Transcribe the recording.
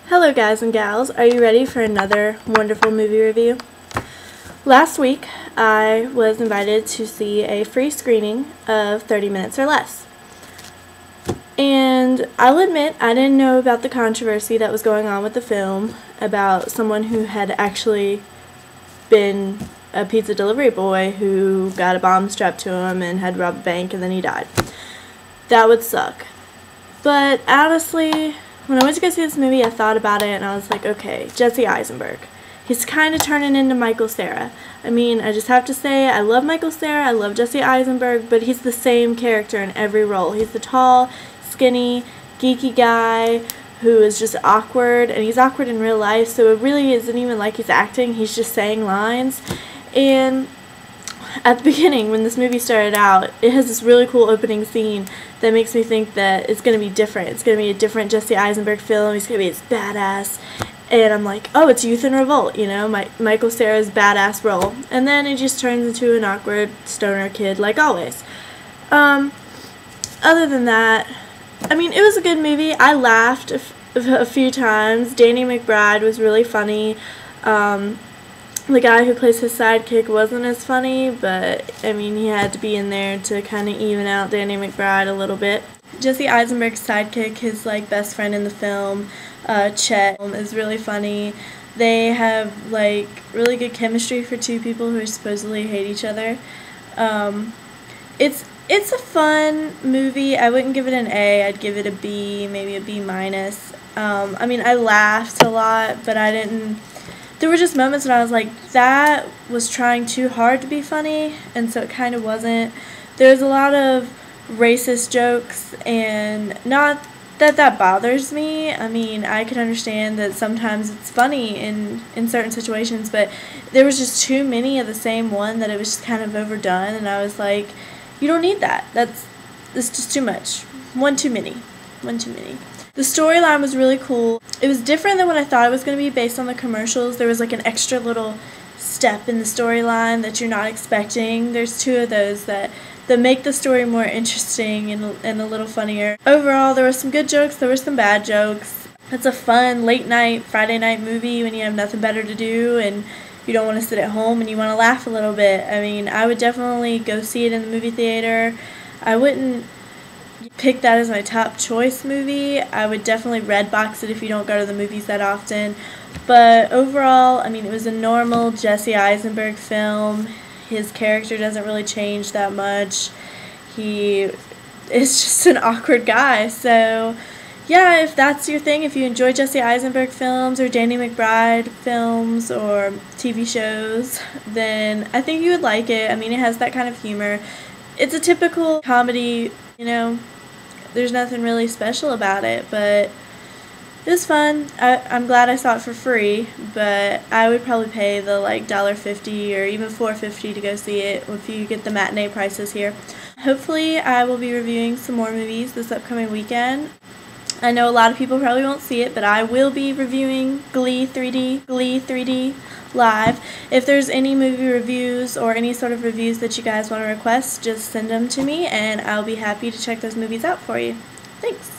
Hello guys and gals, are you ready for another wonderful movie review? Last week I was invited to see a free screening of 30 Minutes or Less. And I'll admit I didn't know about the controversy that was going on with the film about someone who had actually been a pizza delivery boy who got a bomb strapped to him and had robbed a bank and then he died. That would suck. But honestly, when I went to go see this movie, I thought about it and I was like, okay, Jesse Eisenberg. He's kind of turning into Michael Cera. I mean, I just have to say, I love Michael Cera, I love Jesse Eisenberg, but he's the same character in every role. He's the tall, skinny, geeky guy who is just awkward, and he's awkward in real life, so it really isn't even like he's acting, he's just saying lines. And at the beginning, when this movie started out, it has this really cool opening scene that makes me think that it's going to be different. It's going to be a different Jesse Eisenberg film. He's going to be this badass. And I'm like, oh, it's Youth in Revolt, you know, Michael Cera's badass role. And then it just turns into an awkward stoner kid, like always. Other than that, I mean, it was a good movie. I laughed a few times. Danny McBride was really funny. The guy who plays his sidekick wasn't as funny, but, I mean, he had to be in there to kind of even out Danny McBride a little bit. Jesse Eisenberg's sidekick, his, best friend in the film, Chet, is really funny. They have, really good chemistry for two people who supposedly hate each other. It's a fun movie. I wouldn't give it an A. I'd give it a B, maybe a B minus. I mean, I laughed a lot, but I didn't... There were just moments when I was like, that was trying too hard to be funny, and so it kind of wasn't. There's a lot of racist jokes, and not that that bothers me. I mean, I can understand that sometimes it's funny in certain situations, but there was just too many of the same one that it was just kind of overdone, and I was like, you don't need that. It's just too much. One too many. The storyline was really cool. It was different than what I thought it was going to be based on the commercials. There was an extra little step in the storyline that you're not expecting. There's two of those that make the story more interesting and a little funnier. Overall, there were some good jokes, there were some bad jokes. It's a fun late night, Friday night movie when you have nothing better to do and you don't want to sit at home and you want to laugh a little bit. I mean, I would definitely go see it in the movie theater. I wouldn't pick that as my top choice movie. I would definitely Redbox it if you don't go to the movies that often. But overall, I mean, it was a normal Jesse Eisenberg film. His character doesn't really change that much. He is just an awkward guy. So, yeah, if that's your thing, if you enjoy Jesse Eisenberg films or Danny McBride films or TV shows, then I think you would like it. I mean, it has that kind of humor. It's a typical comedy, you know. There's nothing really special about it, but it was fun. I'm glad I saw it for free, but I would probably pay the $1.50 or even $4.50 to go see it if you get the matinee prices here. Hopefully I will be reviewing some more movies this upcoming weekend. I know a lot of people probably won't see it, but I will be reviewing Glee 3D live. If there's any movie reviews or any sort of reviews that you guys want to request, just send them to me and I'll be happy to check those movies out for you. Thanks.